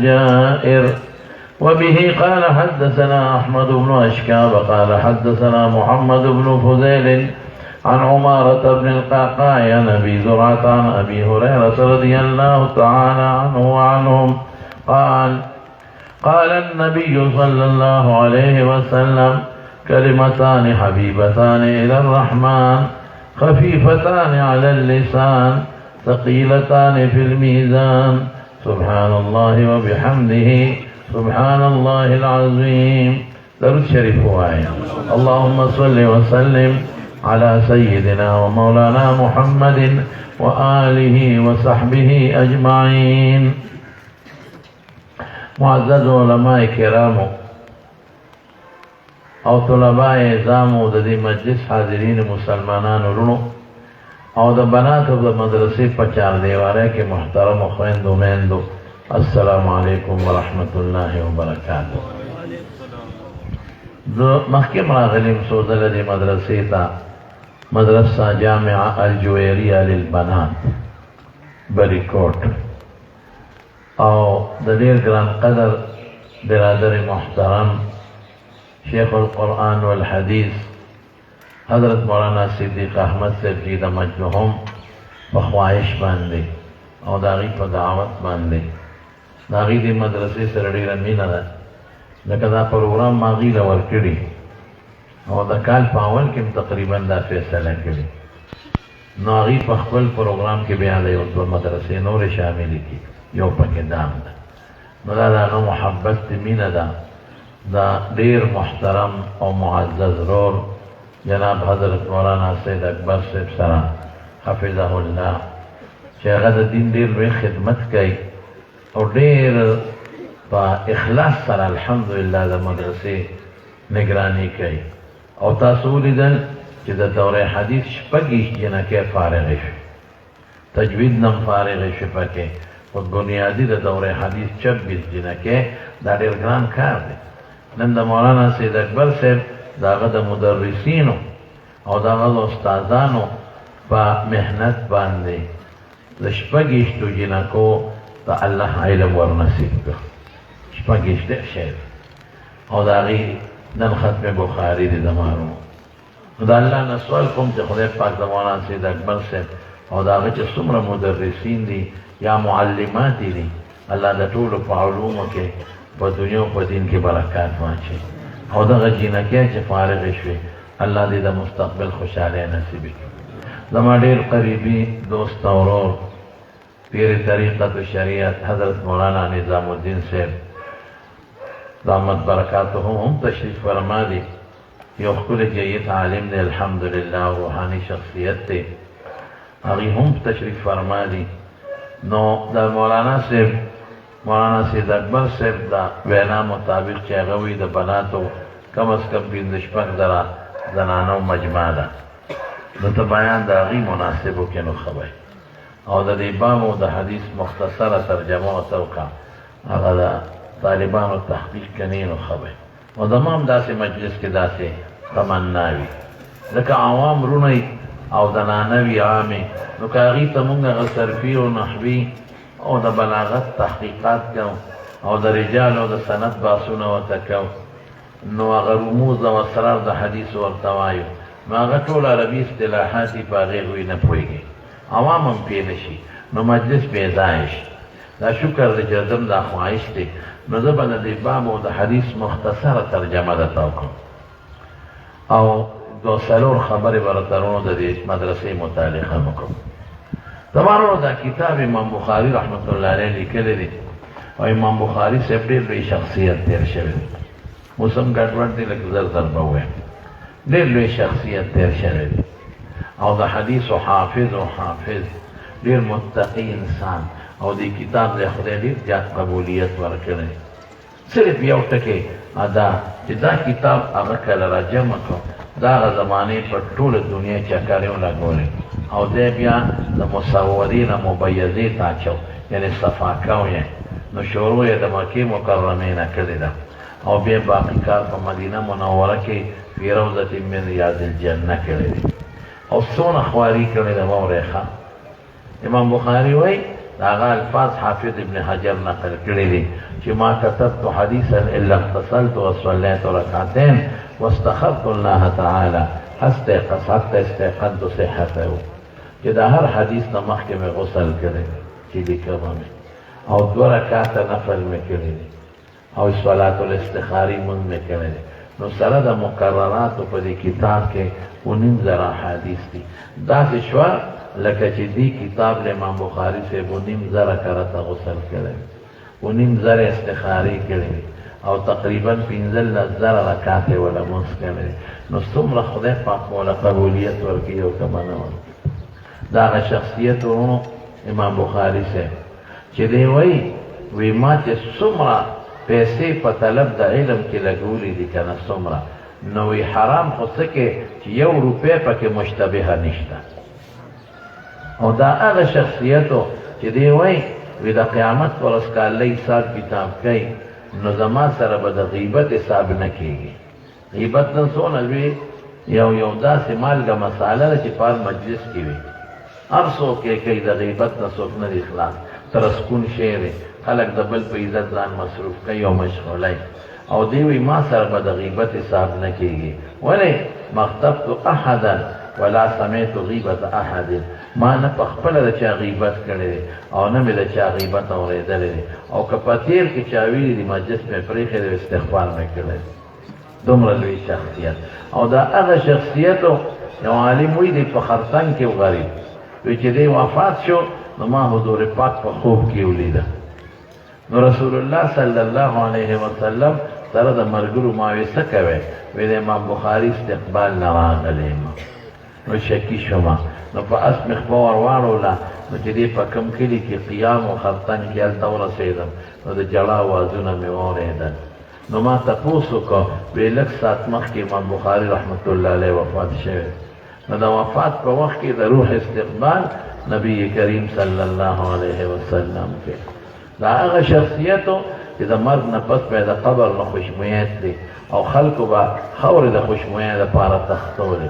الجائر. وبه قال حدثنا أحمد بن أشكاب قال حدثنا محمد بن فضيل عن عمارة بن القعقاع عن أبي زرعة عن أبي هريرة رضي الله تعالى عنه وعنهم قال قال النبي صلى الله عليه وسلم كلمتان حبيبتان إلى الرحمن خفيفتان على اللسان ثقيلتان في الميزان سبحان الله وبحمده سبحان الله العظيم. درود شريف وآية. اللهم صل وسلم على سيدنا ومولانا محمد وآله وصحبه أجمعين. معزز علماء کرام او طلباء اعزام او د دې مجلس حاضرین مسلمانانو ورونو او د بناتو د مدرسې په چار دیواره کې محترم خویندو میندو السلام علیکم ورحمت الله وبرکاته. زه مخکې راغلم سوزله دې مدرسې ته مدرسه جامعه الجویریه للبنات بریکوټ او د ډېر ګران قدر برادر محترم شیخ القرآن والحدیث حضرت مولانا صدیق احمد صاحب جی د مجلهم په خواهش باندې او د هغې په دعوت باندې د هغې دې مدرسې سره ډېره مینه ده لکه دا پروګرام ما هغې له ورکړي او د کال په اول کې هم تقریبا دا فیصله کړې نو هغې په خپل پروګرام کې بیا د یو دوه مدرسې نورې شاملې کړي یو پکې دام ده نو دا د هغه محبت مینه ده. دا ډېر محترم او معزز رور جناب حضرت مولانا سید اکبر صاحب سره حفظه الله چې هغه د دین ډېر لوی خدمت کوي او ډېر په اخلاص سره الحمدلله د مدرسې نگرانی کوي او تاسو ولیدل چې د دوره حدیث شپږ جنکې فارغې شوې تجوید نم فارغې شوې پکې او بنیادی د دوره حدیث 26 جنکې دا ډېر ګران کار دی. نن د مولانا سید اکبر صاحب د هغه د مدرسینو او د هغه د استادانو په محنت باندې د شپږ جنکو د الله علم ورنصیب کړ. شپږ ډېر شی او د هغې نن ختم بخاري دی زما ورونو. نو د الله نه سوال کوم چې خدای پاک د مولانا سید اکبر صاحب او د هغه چې څومره مدرسین دي یا معلمات دي الله د ټولو په علومو کې په دنیا او په دین کې برکات واچوي او دغه جنکې چې فارغې شوې الله دې د مستقبل خوشحالۍ نصیب کړي. زما ډېر قریبي دوست او ورور پیر طریقت شریعت حضرت مولانا نظام الدین صاحب دامت برکاتهم هم تشریف فرما دي. یو ښکلی جید عالم دی الحمدلله روحاني شخصیت دی هغې هم تشریف فرما دي. نو د مولانا صاحب مولانا سید اکبر صاحب د وینا مطابق چې هغه وي د بناتو کم از کم 15 زنانو مجمع ده نو ته بیان د هغې مناسبو کې نو ښه او د دې باب او د حدیث مختصره ترجمه ورته وکړه هغه د طالبانو تحقیق کنې نو ښه او زما هم داسې مجلس کې داسې تمنا وي لکه عوام رونه او زنانه وي عامې نو که هغې ته مونږ هغه صرفي او نحوي او د بلاغت تحقیقات کوو او د رجال او د سند بحثونه ورته کوو نو هغه رموز او اسرار د حدیث ورته وایو نو هغه ټول عربي اصطلاحات یې په هغې هغوی نه پوهېږي عوام هم پوه نه شي نو مجلس بې ځایه شي. دا شکر دی چې زم دا خواهش دی نو زه به د دې باب او د حدیث مختصره ترجمه درته وکړم او دو څلور خبرې به راته رونو د دې مدرسې متعلقه وکړم. زما ورونو دا کتاب امام بخاري رحمت الله علیه لیکلی دی او امام بخاري صاحب ډېر لوی شخصیت تیر شوی دی اوس هم ګډوډ دی لکه زر به ووایم ډېر لوی شخصیت تیر شوی دی او د حدیثو حافظ او حافظ ډېر متقي انسان او دې کتاب د خدای ډېر زیات قبولیت ورکړی. صرف یو ټکی دا چې دا کتاب هغه کله را جمع کړو دا هغه زمانې په ټوله دنیا چکر یې ولګولی او دی بیا د مصورین مبیضې ته اچو یعنې صفا کو یې نو شروع یې د مکې مکرمې نه کړې ده او بیا باقي کار په مدینه منوره کې فی روضة من ریاض الجنه کړی دی او څونه خواري کړې ده واورئ ښه. امام بخاري وایي هغه الفاظ حافظ ابن حجر نقل کړي دي چې ما كتبت حديثا الا اغتسلت وصليت ركعتين واستخرت الله تعالى حتى استيقنت صحته. چې د هر حدیث نه مخکې مې غسل کړی چې لیکمه مې، او 2 رکعاته نفل مې کړی دي، او صلات الاستخاري مونږ مې کړی دی. نو سره د مقرراتو په دې کتاب کې 19 احادیث دي. داسې شوه لکه چې دې کتاب له امام بخاري صاحب 19 کرته غسل کړی، 19 استخاري کړی، او تقریبا 15 رکعات ولا مونږ کړی. نو څومره خدای پاک ولا قبولیت ورکړي او کما نه دا شخصیت ورونو امام بخاری سے چې دی وی ما چې څومره پیسې په طلب د علم کې لګولې دي کنه څومره، نو وی حرام خو څه کې چې 1 روپۍ پکې مشتبه نشته. او دا هغه شخصیتو چې دی وی د قیامت پر ورځ که الله حساب کتاب کوي نو زما سره به د غیبت حساب نه کېږي. غیبت نه څونه لوی یو داسې مالګه مساله ده چې په هر مجلس کې وي، هر څوک یې کوي، د غیبت نه څوک نه دی خلاص. ترسکون شی دی، خلک د بل په عزت ځان مصروف کوي او مشغولی. او دی وی ما سره به د غیبت حساب نه کېږي. ولې مختبت احدا ولا سمعت غیبت احد، ما نه په خپله د چا غیبت کړی دی او نه مې د چا غیبت اورېدلی دی، او که په تېر کې چا ویلي دي مجلس مې پرېښی دی استغفار مې کړی. دومره لوی شخصیت. او دا هغه شخصیتو یو عالم وی دی په خرڅنګ کې غریب وی چې دی وفات شو نو ما حضور پاک په خوب کې ولیده. نو رسول الله صلی الله علیه وسلم سره د ملګرو ما وی څه کوئ؟ وی د امام بخاري استقبال نه راغلی یم. نو شکي شومه، نو په اس مې خپه ور واړوله، نو چې دی په کوم کلي کې قیام و خرڅنګ کې هلته ورسېدم، نو د ژړا اوازونه مې واورېدل. نو ما تپوس وکړه، وی لږ ساعت مخکې امام بخاري رحمت الله علیه وفات شوی. نو د وفات په وخت کې د روح استقبال نبی کریم صلی الله علیه وسلم کې دا هغه شخصیتو چې د مرګ نه پس به د قبر نه خوشبویت دی، او خلکو به خاورې د خوشبویۍ دپاره تختولې،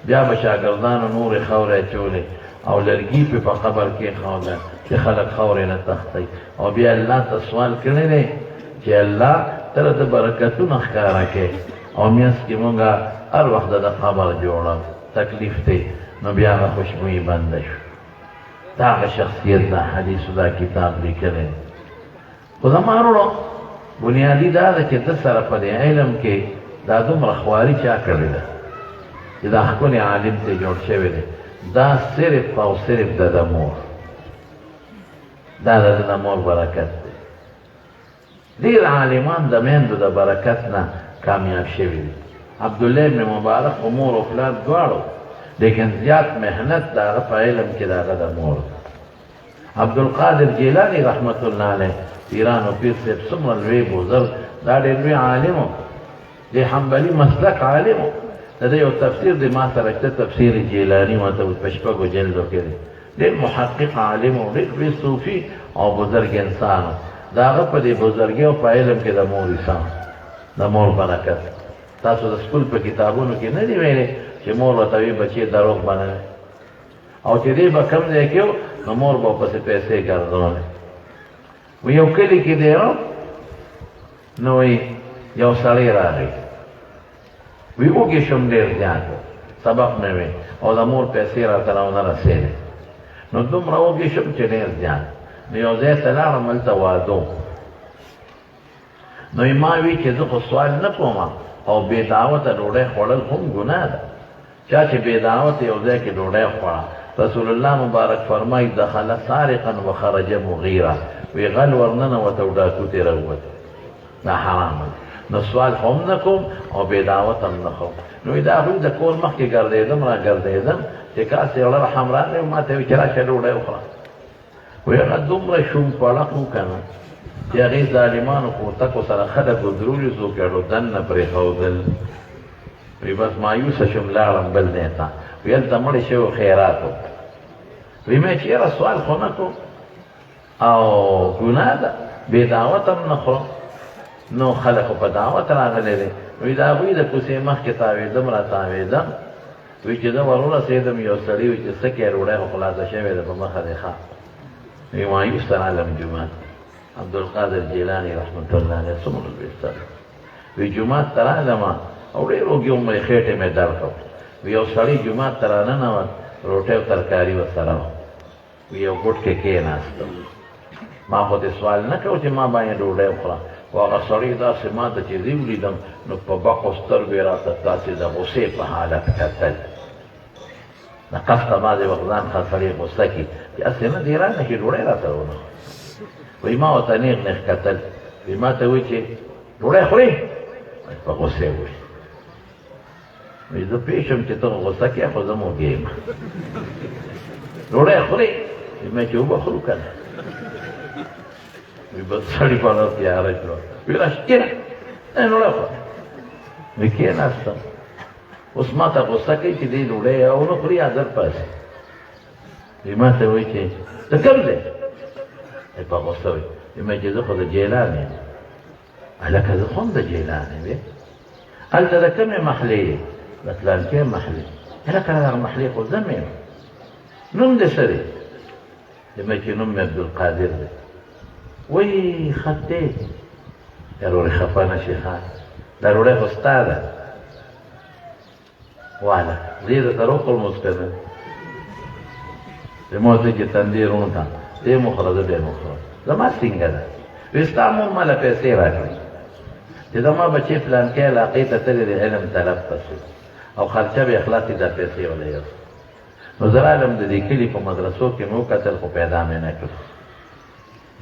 بیا به شاګردانو نورې خاورې اچولې او لرګي پې په قبر کې ایښوده چې خلک خاورې نه تختی. او بیا الله ته سوال کړی دی چې الله ته د برکتونه ښکاره کړې، او میانځ کې مونږه هر وخت د قبر جوړه تکلیف دی، نو بیا هغه خوشبویي بنده شو. دا هغه شخصیت دا حدیثو دا کتاب لیکلی. خو زما وروڼو بنیادي دا ده چې ده سره په دې علم کې دا دومره خواري چا کړې ده چې دا ښکلی عالم ته جوړ شوی دی. دا صرف او صرف د ده مور، دا د ده مور برکت دی. ډېر عالمان د میندو د برکت نه کامیاب شوي دي. عبدالله ابن مبارک امور و پلار دواړو، لیکن زیات محنت د هغه په علم کې د هغه د مور. عبدالقادر جیلانی رحمت الله علیه پیران و پیر صاحب څومره لوی بزرګ، دا ډېر لوی عالم و، د حنبلي مسلک عالم و. د ده یو تفسیر دی ما سره شته، تفسیر جیلانی ماته په 6 جلدو کې دی. ډېر محقق عالم و، ډېر لوی صوفي او بزرګ انسان و. د هغه په دې بزرګۍ او په علم کې د مور انسان، د مور برکت. تاسو د سکول په کتابونو کې نه دی ویلي چې مور ورته وي بچې دروغ به نه وي، او چې دی به کم ځای کې و نو مور به ورپسې پیسې ګرځولې. وی یو کلي کې دی نو وی یو سړی راغی، وی وږی شوم ډېر زیات سبق مې وی او د مور پیسې راته راونه رسېدې. نو دومره وږی شوم چې ډېر زیات، نو یو ځای ته لاړم، هلته واده. نو ما وی چې زه خو سوال نه کوم، او بې دعوته ډوډۍ خوړل هم ګناه ده. چا چې بې دعوته یو ځای کې ډوډۍ خوړه، رسول الله مبارک فرمایي دخل سارقا وخرج مغیرا، وی غل ورننوته او ډاکو ترې راووته، دا حرام ده. نو سوال هم نه کوم او بې دعوت هم نه کوم. نو د هغوی د کور مخکې ګرځېدم را ګرځېدم چې کاس یو لړ هم راغی، ما ته وی چې راشه ډوډۍ وخوره. وی هغه دومره شوم پړق و که نه چې هغې ظالمانو کوتکو سره خلک ودرولي څو کړو دننه پرېښودل. وی بس مایوسه شوم لاړم بل ځای ته، وی هلته مړې شوي خیرات و. وی مې چې یاره سوال خو نه کوم او ګناه ده، بې دعوت هم نه خورم. نو خلک خو په دعوت راغلی دی. وی د هغوی د کوڅې مخکې تاوېدم را تاوېدم، وی چې زه ور ورسېدم یو سړي وی چې څه کې ډوډۍ خو خلاصه شوې ده په مخه دی ښه. وی مایوس عالم جماعت عبدالقادر جیلانی رحمت الله علیه څومره لوی استاد وی جماعت ته رالمه او ډېر وږي وم وی خېټې مې درد کړ وی یو سړی جماعت ته راننوت روټۍ او ترکاري ورسره وه وی یو ګوټ کې کېناستم ما خو دې سوال نه کوو چې ما باندې ډوډۍ وخوره خو هغه سړی داسې ما ته چې زه ولیدم نو په بقو سترګو یې راته داسې د غوسې په حالت کتل د قصده بعضې وخت ځان ښه سړی غوسه کړي چې هسې نه دې رانهکړي ډوډۍ راته ونه وایي ما ورته نیغ نیغ کتل وایي ما ته وایي چې ډوډۍ خورې په غوسې وایي وایي زه پوه شم چې ته غوسه کړې خو زه موږی یم ډوډۍ خورې وایي ما چې اوبه خورو که نه وی بس سړی په لاس تیاره کړه وی راشه کېنه ډوډۍ خوره وی کېناستم اوس ما ته غوسه کوي چې دې ډوډۍ ونه خوري یا در پاسې وی ما ته وایي چې ته کوم ځای په غوسه وي وی ما چې زه خو د جیلان یم هلکه زه خو هم د جیلان یم هلته د کومې محلې یې د پلانکې محلې هلکه د هغه محلې خو زه یم نوم دې څه دی وی ما چې نوم مې عبدالقادر دی وی خط دی ضروري خفه نشي ښه دا ډوډۍ خو ستا ده واله زه یې درته روغ لمونځ که نه وی ما ورته چې تندی روڼ کړه دې مو خوره زه بیا مو خورم زما څنګه ده وی ستا مور ماله پیسې راکړي چې زما بچې فلانکې علاقې ته تللی د علم طلب پسې او خرچه به اخلاصي دا پیسې وله یو نو زه رالم د دې کلي په مدرسو کې مې وکتل خو پیدا مې نه کړ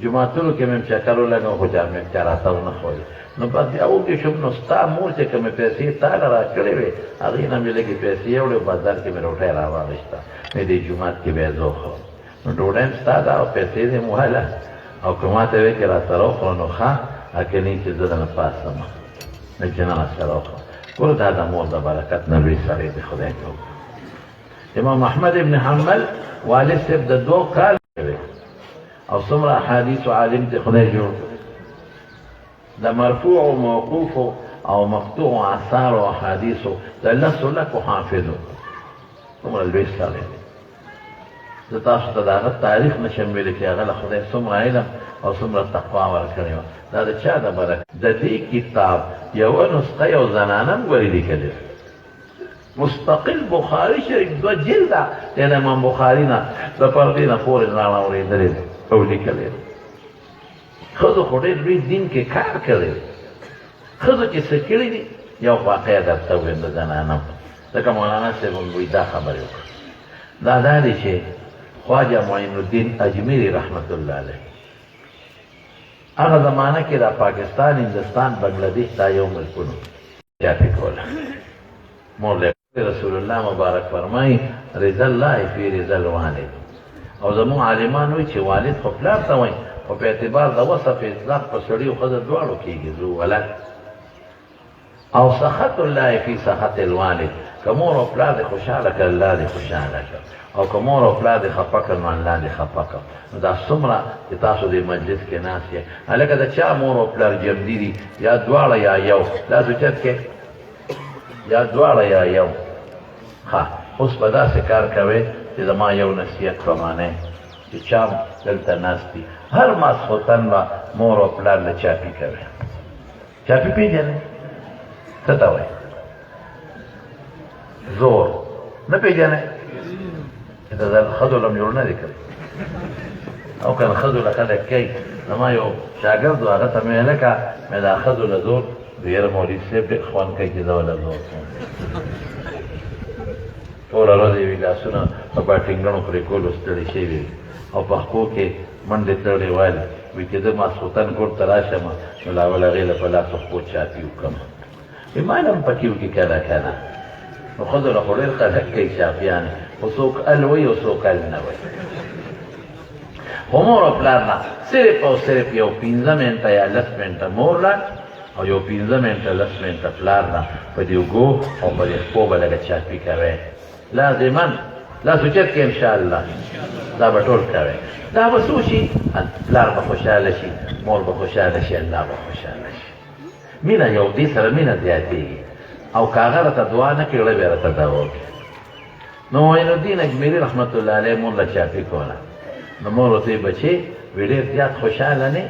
جماعتونو کې مې چکر ولګاو خو چا راته ونه ښودې نو بس بیا وږي شوم نو ستا مور چې کومې پیسې تاله راکړې وې هغې نه مې لږې پیسې یوړې بازار کې مې روټۍ راواخېسته مې دې جومات کې بیا زه وخورم نو ډوډۍ هم ستا ده او پیسې دې مو هله او که ما ته وې چې راسره وخوره نو ښه که نه چې زه درنه پاسم نه چې نه راسره وخوره ګوره دا د مور د برکت نه لوی سړی دی خدای ته امام احمد ابن حنبل والد صاحب د 2 کال او څومره احادیث عالم دی خدای جوړ د مرفوع او موقوف او مقطوع آثار او احادیث د لسو لکو حافظو څومره لوی سړی دی زه تاسو ته د هغه تاریخ نشم ویلی چې هغه له خدای څومره علم او څومره تقوا ورکړې وه دا د چا د برکت د دې کتاب یوه نسخه یو زنانه هم ګورې لیکلې مستقل بخاري شریف 2 جلده د امام بخاري نه د پردې نه پورې راڼه اورېدلې او لیکلې ښځو خو ډېر لوی دین کې کار کړی ښځو چې څه کړي دي یو واقعه درته ووایم د زنانه ځکه مولانا صاحب هم وایي دا خبرې وکړه دا دی چې خواجه معین الدین اجمیری رحمت الله علیه هغه زمانه کې د پاکستان هندوستان بنګلادیش دا یو ملکونو چاپې کوله مولوی رسول الله مبارک فرمایي رضا الله فی رضا الوالد او زموږ عالمان وایي چې والد خو پلار ته وایي خو په اعتبار د وصف اطلاق په سړي او ښځه دواړو کېږي ذو ولد او سخط الله فی سخط الوالد که مور او پلار دې خوشحاله کړه الله دې خوشحاله کړه او که مور او پلار دې خفه کړه نو الله دې خفه کړه نو دا څومره چې تاسو دې مجلس کې ناست یې هلکه د چا مور او پلار جمدي دي یا دواړه یا یو لاس اوچت کې یا دواړه یا یو ښه اوس به داسې کار کوئ چې زما یو نصیحت په معنی چې چا دلته ناست دي هر ماسخوتن به مور او پلار له چاپي کوي چاپي پېژنئ څه ته وایي زور نه پېژنئ چې د ښځو له جوړ نه دی کړی او که د ښځو له خلک کوي زما یو شاګرد و هغه ته مې هلکه مې دا ښځو له زور یاره مولوي صاحب ډېر خوند کوي چې زه وله زور کوم ټوله ورځ یې وي لاسونه په باټینګڼو پرې کولو ستړي شوي وي او پښکو کې منډې تړلې والي وي چې زه ماسخوتن کور ته راشم نو لا اول هغې له په لاسو خپو چاپي وکړم وي ما نه هم پکې وکړي کله کله نو ښځو له خو ډېر خلک کوي چاپیانې خو څوک ال وایي او څوک ال نه وایي خو مور او پلار نه صرف او صرف یو 15 منټه یا 10 منټه مور له او یو 15 منټه 10 منټه پلار نه په دې اوږو او په دې خپو به لږه چاپي کوئ لازما لاس اوچت کې انشاءالله دا به ټول کوئ دا به څه وشي پلار به خوشحاله شي مور به خوشحاله شي الله به خوشحاله شي مینه یو دې سره مینه زیاتېږي او که هغه راته دعا نه کړي وړه بیا راته دعا وکړي نو معین الدین اجمیري رحمت الله علیه مور له چاپي کوله نو مور ورته بچې وی ډېر زیات خوشحاله نه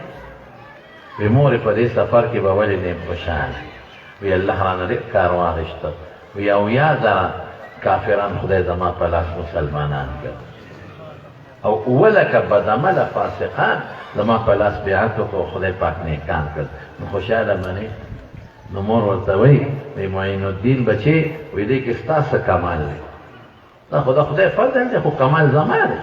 وی مورې په دې سفر کې به ولې نه خوشحاله وی الله رانه ډېر کار واخیسته وی اویا زره کافران خدای زما په لاس مسلمانان کړ او اوه لکه بدعمله فاسقان زما په لاس بیعت وکړو خدای پاک نیکان کړ نو خوشحاله منې نو مور ورته وی معین الدین بچې وی دې کې ستا څه کمال دی دا خو د خدای فضل دی خو کمال زما دی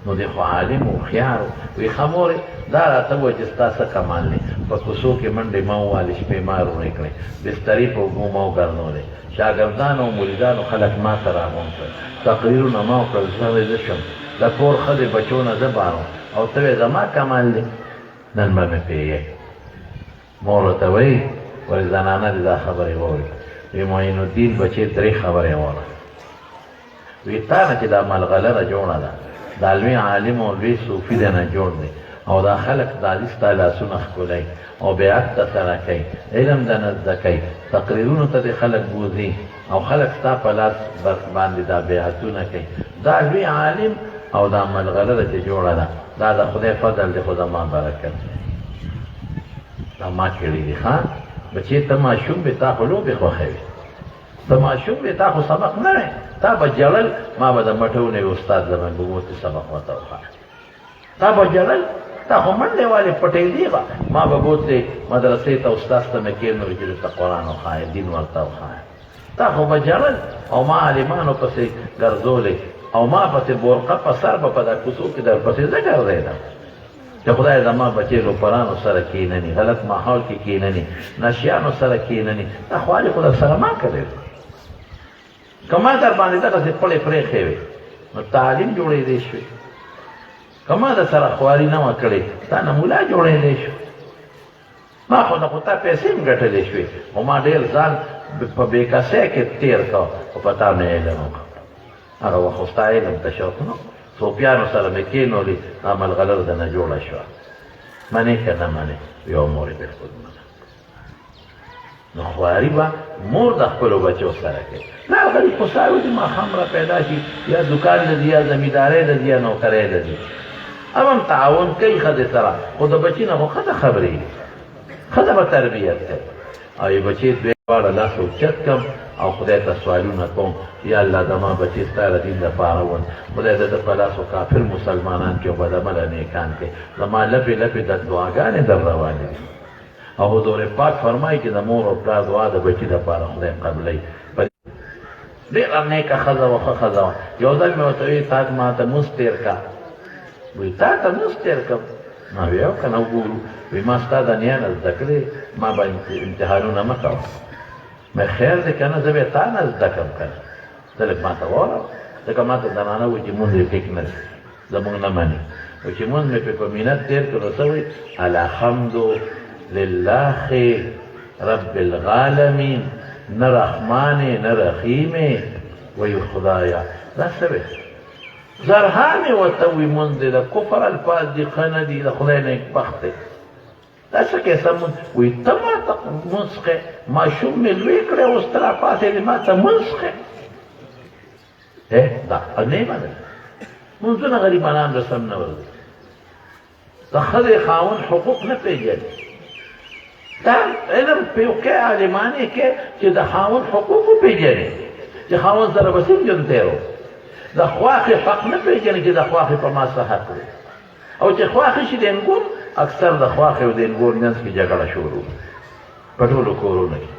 نو دی خو عالم و خیار وی ښه مورې دا راته ووایه چې ستا څه کمال دی په کوڅو کې منډې مه ووالې شپې ما رونې کړې بسترې په اوبو مه وګرځولې شاګردانو او مریدانو خلک ما ته راغونډ کړل تقریرونه ما وکړل زه ویده شم د کور ښځې بچو نه زه بارم او ته وایې زما کمال دی نن به مې پوهېږې مور ورته وایي ولې زنانه دې دا خبرې واوري وی معین الدین بچې درې خبرې واوره وی تا نه چې دا ملغلره جوړه ده دا لوی عالم او لوی صوفي دی نه جوړ دی او دا خلک د حدیث ستا لاسونه ښکلوي او بیعت ته سره کوي علم د نه زده کوي تقریرونو ته دې خلک بوځي او خلک ستا په لاس باندې دا بیعتونه کوي دا لوی عالم او دا ملغلره چې جوړه ده دا د خدای فضل دی خو زما برکت دا ما کړي دي ښه بچې ته ماشوم به تا خو لوبې خوښوي ته ماشوم به تا خو سبق نه وی تا به جړل ما به د مټو نه استاد زمن به موتی سبق ورته وښایه تا به جړل تا خو منډې والې پټې دی ما به بوتلې مدرسې ته استاد ته مې کېنولې چې درته قرآن وښایه دین ورته وښایه تا خو به جړل او ما عالمانو پسې ګرځولې او ما پسې بورقه په سر به په دا کوڅو کې در پسې زه ګرځېدم چې خدای زما بچې روپرانو سره کېنني غلط ماحول کې کېنني نشیانو سره کېنني دا خو علي خو در سره ما کړی که ما در باندې دغسې پړې پرېښې وې نو تعلیم جوړېدی شوې که ما در سره خواري نه وه کړې تا نه ملا جوړېدی شو ما خو نه خو تا پیسې هم ګټلې شوې خو ما ډېر ځان په بېکسۍ کې تېر کړ خو په تا مې علم وکړ هغه وخت خو ستا علم ته شوق نه صوفیانو سره مې کېنولې دا ملغلره درنه جوړه شوه منې که نه منې یو مورې بلکل منه نو خواري به مور د خپلو بچو سره کوي نه غریب خو سایو دي ماښام را پیدا شي یا دکان لري یا زمیندارۍ لري یا نوکرۍ لري هم تعاون کوي ښځې سره خو د بچي نه خو ښځه خبرې ښځه به تربیت کوي او یې بچې دوی دواړه لاس اوچت کړم او خدای ته سوالونه کوم یا الله زما بچې ستا د دین دپاره ون خدای د ده په لاسو کافر مسلمانان کې او بدعمله نیکان کې زما لپې لپې د دعاګانې در روانې دي او حضور پاک فرمایي چې د مور او پلار دعا د بچي دپاره خدای قبلوي ډېره نیکه ښځه وه ښه ښځه وه یو ځل مې ورته ویل تا ما ته مونځ تېر کړه وایي تا ته مونځ تېر کړم ما وی او که نه وګورو وایي ما ستا د نیا نه زده کړې ما به امتحانونه مه کوه مې خیر دی که نه زه به تا نه زده کړم که نه ته لږ ما ته واوره ځکه ما ته زنانه وایي چې مونځ یې ټیک نه دی زمونږ نه مني وایي چې مونځ مې پرې په مینت تېر کړ نو څه وایي الحمد لله رب العالمین نه رحمانې نه رحیمې وایي خدایا دا څه وی زرها مې ورته وایي مونځ دی د کفر الفاظ دي ښه نه دي د خدای نیکبخت دی دا څه کیسه مونځ وایي ته ما ته مونځ ښې ماشوم مې لوی کړی اوس ته را پاڅېدې ما ته مونځ ښې دا نیمه ده مونځونه غریبانان رسم نه ورځي د ښځې خاوند حقوق نه پېژني دا علم پیوکې عالمانې کې چې د خاوند حقوق وپېژنې چې خاوند سره به څنګه ژوند تېرو د خواښې حق نه پېژنې چې د خواښې په ما څه حق دی او چې خواښې شي د انګور اکثر د خواښې او د انګور منځ کې جګړه شروع په ټولو کورونو کې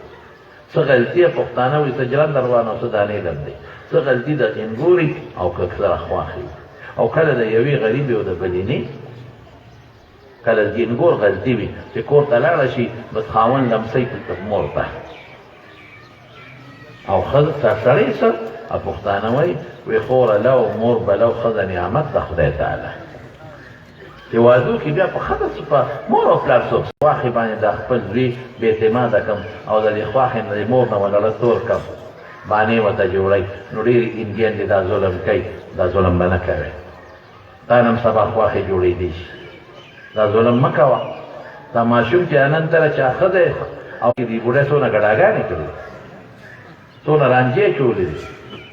څه غلطي پښتانه وایي څه جرنده روان او څه دانې لم دی څه غلطي د انګوري او که اکثره خواښې او کله د یوې غریبې او د بلې نه کله د انګور غلطي وي چې کور ته لاړه شي بس خاوند لمسۍ کړي مور ته او ښځه سړی څه پښتانه وایي وایي خوره له او مور بله او ښځه نعمت د خدای تعالی چې وادو کې بیا په ښځه څه په مور او پلار څوک خواښې باندې د خپل زوی بې اعتماده کړم او د دې خواښې نه د مور نه ولړه تور کړم بانې ورته جوړئ نو ډېر انډین دې دا ظلم کوي دا ظلم به نه کوئ تا نه هم سبا خواښې جوړېدی شي دا ظلم مه کوه دا ماشوم چې نن تره چا ښه دی او دې بوډۍ څونه ګډاګانې کړي څونه رانجې چولې دي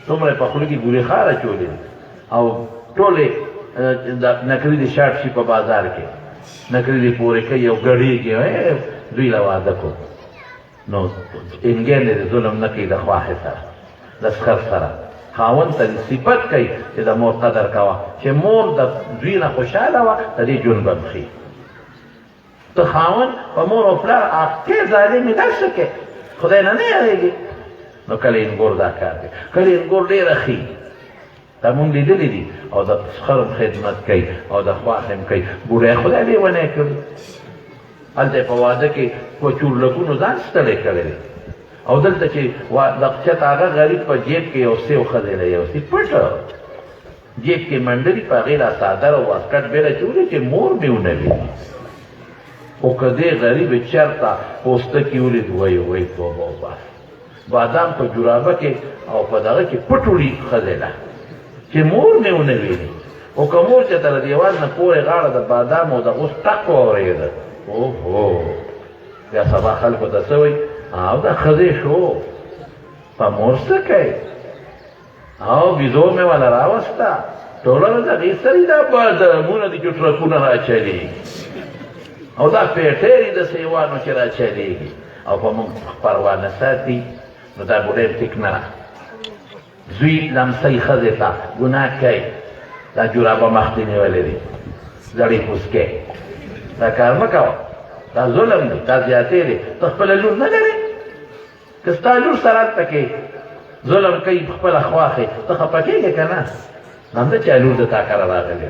څومره یې په خوله کې ګورې خاره چولې دي او ټولې نکري دي شارټ شي په بازار کې نکري دي پورې کوي او ګړېږي دوی له واده کو نو انګېرنې د ظلم نه کوي د خواهې سره د سخر سره خاوند ته صفت کوي چې د مور قدر کوه چې مور د دوی نه خوشحاله وه د دې ژوند به مخي ته خاوند په مور او پلار اخکې ظالمې داسې کې خدای نه یادېږي نو کله انګور دا کار دی کله انګور ډېره ښي دا مونږ لیدلي دي او د سخر خدمت کوي او د خواښ هم کوي بوډۍ خدای لیونی کړي هلته په واده کې په چورلکونو ځان ستړی کړی دی او دلته چې د چت هغه غریب په جیب کې یو سیو ښځې له یو سي پټه جیب کې منډلي په هغې لا څادر او واسکټ بېله چولې چې مور مې ونه ویني خو که دې غریب چېرته پوستکي ولید وایي توبه وباس بادام په جورابه کې او په دغه کې پټ وړي ښځې ده چې مور مې ونه ویني خو که مور چې تر دیوال نه پورې غاړه د بادام او د اوس ټک واورېده اوهو بیا سبا خلکو ته څه وایي او دا ښځې شو په مور څه کوي او بیزو مې والا راوسته ټوله ورځ هغې سرې دا بادامونه دي چې ټرکونه راچلېږي او دا پیټېرې د سیوانو چې راچلېږي او په موږ پروا نه ساتي نو دا بوډۍ ټیک نه ده زوی لمسۍ ښځې ته ګناه کوي دا جورابه مخ دې نیولې دي زړې پوسکې دا کار مه کوه دا ظلم دی دا زیاتې دی ته خپله لور نه لرې که ستا لور سره هلته کې ظلم کوي خپله خواښې ته خفه کېږې که نه همدا چې لور د تا کره راغلې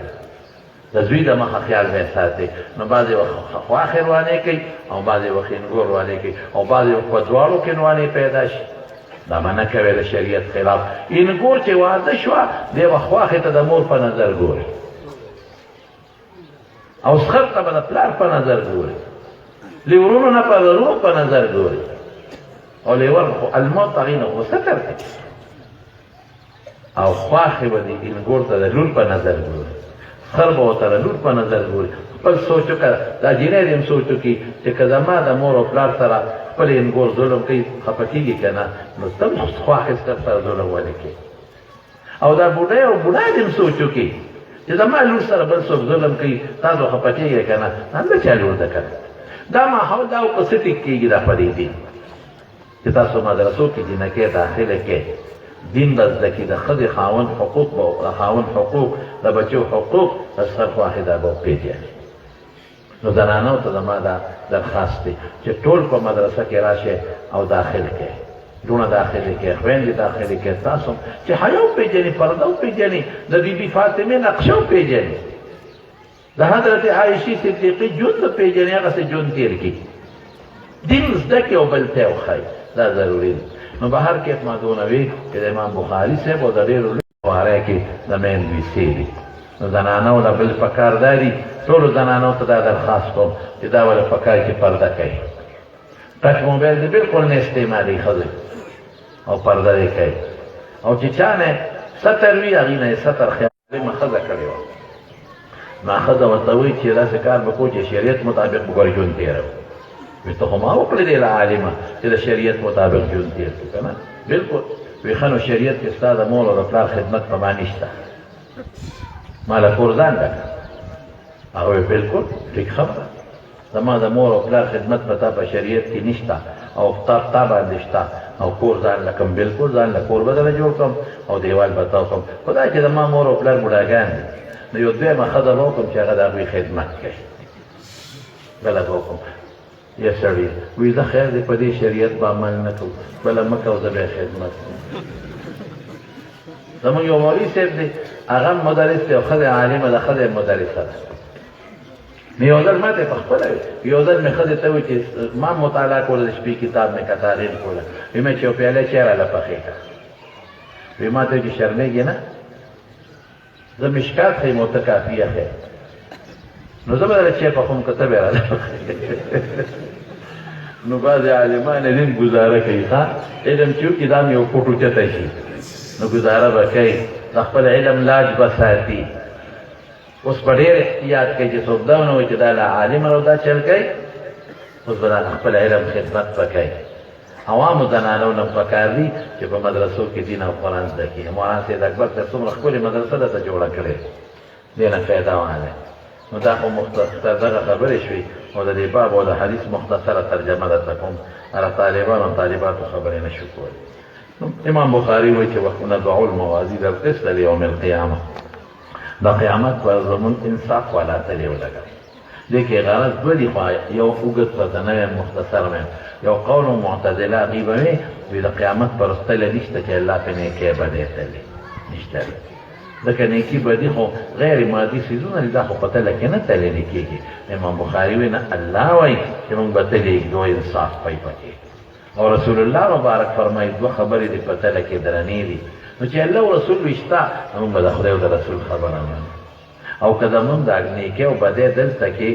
د زوی د مخه خیال به ساتي نو بعضې وخت خواښې روانې کوي او بعضې وخت انګور روانې کوي او بعضې وخت په دواړو کې روانې پیدا شي دا منع کوي د شریعت خلاف انګور چې واده شوه دی به خواښې ته د مور په نظر ګوري او سخر ته به د پلار په نظر ګوري لیورونو نه په ورونو په نظر ګوري او لیور خو الموت هغې نه غوسه کوي او خواښې به د انګور ته د لور په نظر ګوري سخر به ورته د لور په نظر ګوري خپل سوچ وکړه دا جینۍ دې هم سوچ وکړي چې که زما د مور او پلار سره خپل انګور ظلم کوي خفه کېږي که نه نو ته هم خواښې سره ظلم ولې کوي او دا بوډۍ او بوډا دې هم سوچ وکړي چې زما لور سره بل څوک ظلم کوي تاسو خفه کېږئ که نه همدا چا لور ده که دا ماحول دا په څه ټیک کېږي دا په دې دین چې تاسو مدرسو کې جینکۍ داخله کې دین به زده کړي د ښځې خاوند حقوق به خاوند حقوق د بچو حقوق د سخر خواښې دا به وپېژني نو زنانو ته زما دا درخواست دی چې ټول په مدرسه کې راشئ او داخل کړئ لونه داخلې کې خویندې داخلې کې تاسو چې حیا وپېژني پرده وپېژني د بیبي فاطمې نقشه وپېژني د حضرت عایشې صدیقې ژوند وپېژني هغسې ژوند تېر کړي دین زده کړي او بل ته یې وښایي دا ضروري دی نو بهر کې ما دونه وي چې د امام بخاري صاحب او د ډېرو بخارۍ کې د میندویسې دي نو زنانو له بل پکار دا دي ټولو زنانو ته دا درخواست کوم چې دا ولې پکار چې پرده کوي ټچ موبایل دې بلکل نه استعمالي ښځې او پرده دې کوي او چې چا نه ستر وي هغې نه یې ستر خیالمه ښځه کړې وه ما ښځه ورته وایي چې داسې کار به کوو چې شریعت مطابق به ګورې ژوند تېروو وی ته خو ما وکړې دی له عالمه چې د شریعت مطابق ژوند تېر کړو که نه بلکل وی ښه نو شریعت کې ستا د مور او د پلار خدمت په ما نشته ما له کور ځان ډکه هغه وی بلکل ټیک خبره زما د مور او پلار خدمت په تا په شریعت کې نشته او تا باندې شته او کور ځان له کوم بلکل ځان له کور به درله جوړ کړم او دیوال به تاو کړم خو دا چې زما مور او پلار بوډاګان دي نو یو دویمه ښځه به وکړم چې هغه د هغوی خدمت کوي بله به وکړم یا سړی وی زه خیر دی په دې شریعت به عمل نه کوم بله مه کوه زه به یې خدمت کوم زمونږ یو مولوي صاحب دی هغه هم مدرس دی او ښځه عالمه ده ښځه یې مدرسه ده نو یو ځل ما ته یې پخپله وي یو ځل مې ښځې ته وایي چې ما مطالعه کوله د شپې کتاب مې کتارین کوله وی مې چې یو پیاله چای راله پخې کړه وی ما ته وایي چې شرمېږې نه زه مشکات ښیم او ته کافیه ښې نو زه به درله چای پخوم که ته به یې راله پخې نو بعضې عالمان علم ګزاره کوي ښه علم چې وکړي دا مې یو پوټ اوچته شي نو ګزاره به کوي د خپل علم لاج به ساتي اوس په ډېر احتیاط کوي چې څوک دا ونه وایي چې دا له عالمه او دا چل کوي اوس به دا خپل علم خدمت به کوي عوامو زنانو نه پکار دي چې په مدرسو کې دین او قرآن زده کړي مولانا سید اکبر صاحب څومره ښکلې مدرسه درته جوړه کړې دینه فایده وانه نو دا خو مختصر دغه خبرې شوي او د دې باب او د حدیث مختصره ترجمه درته کوم هغه طالبان او طالباتو خبرې نشو کولی امام بخاري وایي چې ونضع الموازین القسط لیوم القیامه د قیامت پر زمون انصاف والا تلې ولګوي دې کې غرض دوه دي خو یو اوږد فتنه مختصر مې یو قول معتدله غیبه وي د قیامت پر ستله نشته چې الله په نیکۍ بدې تلې نشته ځکه نیکي بدي خو غیر مادي څیزونه دي دا خو په تله کې نه تللی کېږي امام بخاري وایي نه الله وایي چې موږ به تلېږدو انصاف پی پکې او رسول الله مبارک فرمایي دوه خبرې دي په تله کې درنې دي نو چې الله او رسول وي شته موږ به د خدای او د رسول خبره منو او که زموږ د نیکۍ او بدۍ دلته کې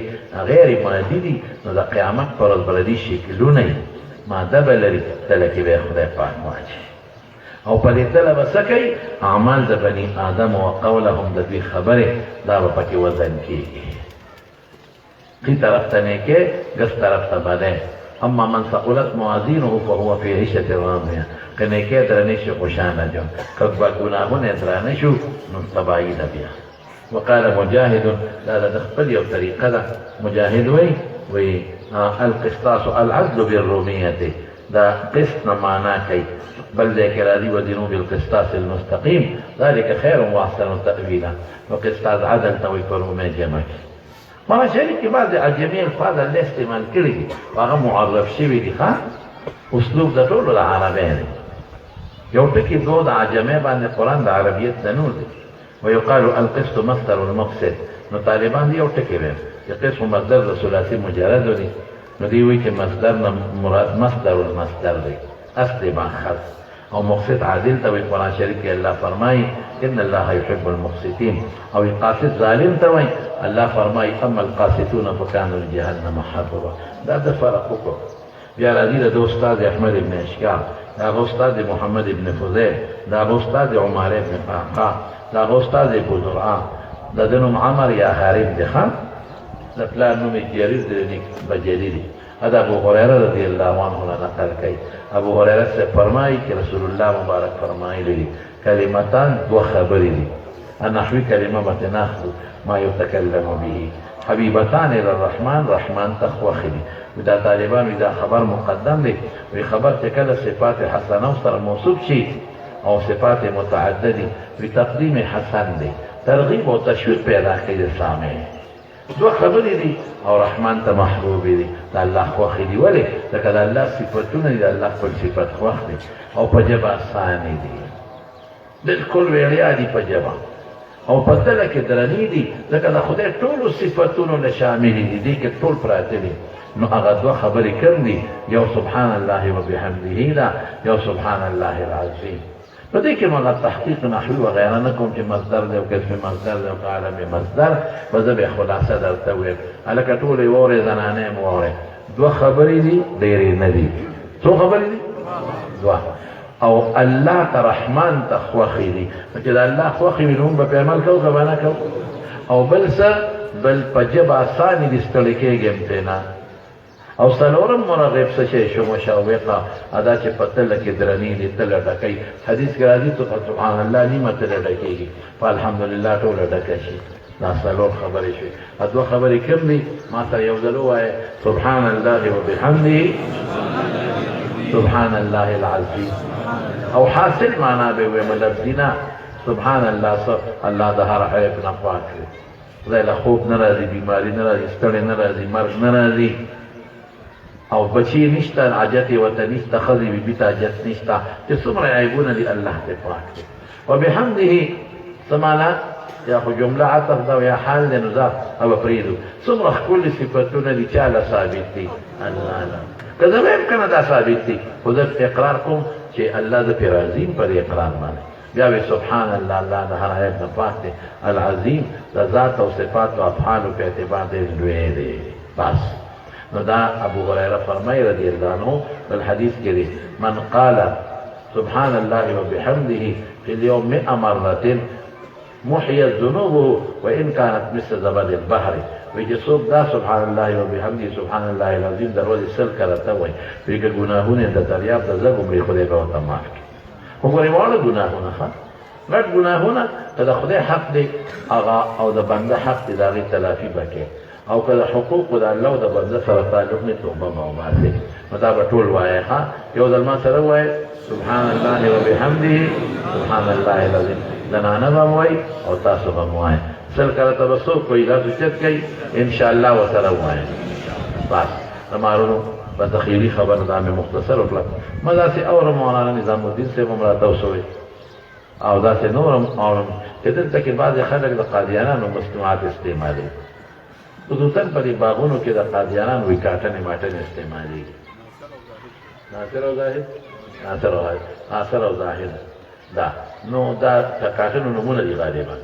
غیر مادي دي نو د قیامت پر ورځ به د دې شکلونه یي ماده به لري تله کې به خدای پاک واچوي او په دې تله به څه کوي اعمال د بني آدم او قولهم د دوی خبرې دا به پکې وزن کېږي ښي طرف ته نیکۍ ګس طرف ته بدۍ اما من ثقلت موازینه فهو فی عیشة راضیه که نیکۍ درنې شي خوشانه جون که ګناهونه یې درانه شو نو تباهي ده بیا وقال مجاهد دا د خپل یو طریقه ده مجاهد وایي القسطاس العدل بالرومیة دا قسط نه معنا کوي بل ځای کې راځي ودینو بالقسطاس المستقیم ذلك خیر واحسن تأویلا وقسطاس عدل ته وایي په رومۍ جمع کې مانا شریف کې بعضې عجمي الفاظ الله استعمال کړي دي هغه معرف شوي دي ښه اسلوب د ټولو د عربۍ دی یو ټکي دو د عجمۍ باندې قرآن د عربیت د نور دی ويقال القسط مصدر المقصد نو طالبان دی یو ټکی ویم چې قسم مصدر د ثلاثي مجرد دی نو دی وایي چې مصدر نه مراد مصدر المصدر دی اصل ماخذ او مقصد عادل ته وایي قرآن شریف کې الله فرمایي ان الله يحب المقسطين او قاصد ظالم ته وایي الله فرمایي اما القاسطون فكانوا لجهنم حطبا دا د فرق وکړو بیا راځي د استاد احمد ابن اشکار دا استاد محمد ابن فضیل دا استاد عمر ابن قعقاع دا استاد ابو زرعه دا د نوم عمر یا حارب دی خان د پلار نوم جریر دی بجلی دی دا ابو هريره رضی الله عنه نقل کوي ابو هريره سے فرمایي چې رسول الله مبارک فرمایلی دي کلمتان دو خبرې دي النحوی کلمه متناخذ ما يتكلم به حبيبتان الى الرحمن رحمان تخوخ دي دا طالبان دا خبر مقدم دی وی خبر چې کله صفات حسنه سره موصوف شي او صفات متعددی وی تقدیم حسن دی ترغیب او تشویق پیدا کوي سامع دو خبرې دي او رحمان ته محبوب دي د الله خوښ دي ولې ځکه د الله صفتونه دي د الله خپل صفت خوښ دي او په ژبه اسانې دي بالکل ویړیا دي په ژبه او په تله کې درنې دي ځکه د خدای ټولو صفتونو نه شامل دي دې کې ټول پراته دي نو هغه دوه خبرې کوم دي یو سبحان الله وبحمده دا یو سبحان الله العظیم په دې کې موږ تحقیق نحوي وغیره نه کوم چې مصدر دی او کسب مصدر دی او عالمي مصدر په دې به خلاصه درته وایم الکه ټول یې وره زنانه مو وره دوه خبرې دي ډېرې نه دي څو خبرې دي دوه او الله رحمان تخوخي دي چې د الله خوخي وینم په عمل کوو غواړه کوو او بل څه بل په جبه اساني دي ستل کېږي امتحان او سلورم مرغب څه شي شو مشوقه ادا چې پتل کې درنی دي تل ډکې حدیث کې راځي تو سبحان الله نیمه تل ډکېږي فالحمدلله ټول ډکې شي دا سلور خبرې شي اته خبرې کوم دي ما ته یو ځل وای سبحان الله وبحمده سبحان الله العظیم او حاصل معنا به وي ملذینا سبحان الله الله د هر حیف نه پاک دی خدای له خوب ناراضي بیماری ناراضي ستړی ناراضي مرګ ناراضي او بچی نشتا عجت وته نشتا خذي بيتا عجت نشتا چې څومره عیبونه دي الله ته پاک دي وبحمده سمانا یا خو جمله عطف دا یا حال نزاع او پریدو څومره کل صفاتونه دي چې الله ثابت دي الله کله هم کنه دا ثابت دي خو اقرار کوم چې الله د پیرازین پر اقرار باندې بیا سبحان الله الله د هر عیب نه پاک دی العظیم د ذات او صفات او افعال په اعتبار دې لوی دی بس نو دا ابو هريره فرمایي رضی الله عنه په حدیث کې دی من قال سبحان الله وبحمده في اليوم 100 مرة محيت ذنوبه وان كانت مثل زبد البحر ويجسوب دا سبحان الله وبحمده سبحان الله العظيم دروازه سل کرته وي ویګه ګناهونه د دریاب د زګو مې خدای په تمام وګورئ واړه ګناهونه ښه غټ ګناهونه که د خدای حق دی هغه او د بنده حق دی د هغې تلافي به کوې او که د حقوقو د الله او د بنده سره تعلق نه توبه به وباسې نو دا به ټول وایې ښه یو ځل ما سره ووایې سبحان الله وبحمده سبحان الله العظیم زنانه به م وایي او تاسو به م وایې سل کله ته به څوک کوي دا اوچت کوي انشاءالله ورسره ووایې بس د مارونو بس د خیري خبره دا مې مختصر وکړه ما داسې اورم مولانا نظام الدین صاحب هم راته وسوی او داسې نور هم اورم چې دلته کې بعضې خلک د قادیانانو مصنوعات استعمالوي خصوصا په دې باغونو کې د قادیانانو وي کاټنې ماټنې استعمالېږي ناصر او زاهد ناصر او زاهد دا نو دا کاټنو نومونه دي غالبا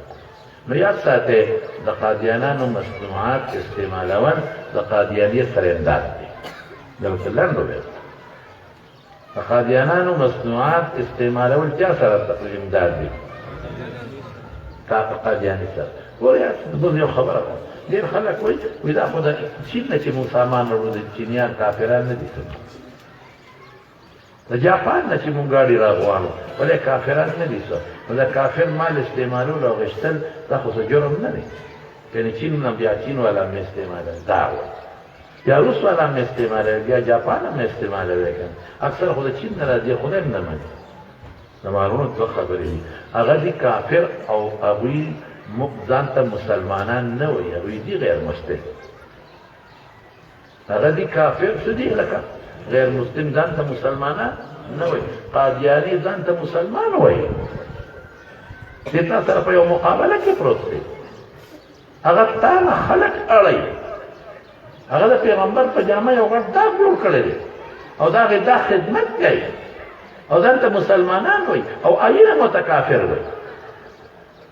نو یاد ساتئ د قادیانانو مصنوعات استعمالول د قادیانیت سره امداد دی دلته لنډ وویل د قادیانانو مصنوعات استعمالول چا سره امداد دی قادیاني سره ګورې بل یو خبره ده ډېر خلک وایي دا خو د چین نه چې موږ سامان راوړو د چینیان کافران نه دي د جاپان نه چې موږ ګاډي راغواړو ولې کافران نه دي نو د کافر مال استعمالول او غشتل دا خو څه جرم نه دی یعنې چین نه بیا چین والا هم استعمالوي دا وایي یا روس والا هم استعمالوي بیا جاپان هم استعمالوي که اکثر خو د چین نه راځي خدای هم نه مني د مارونو دوه خبرې دي هغه دي کافر او هغوی ځان ته مسلمانان نه وایي هغوی دي غیر مسلم هغه دي کافر څه دي لکه غیر مسلم ځان ته مسلمانان نه وایي قادیاني ځان ته مسلمان وایي دې تا سره په یو مقابله کې پروت دی هغه تا نه خلک اړوي هغه د پیغمبر په جامه یو غټ داغ جوړ کړی دی او د هغې دا خدمت کوي او ځان ته مسلمانان وایي او آیینه متکافر وایي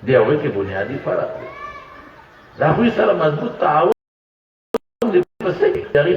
دی هغوی کې بنیادي فرق دی د هغوی سره مضبوط تعاون دی په څه کې د هغې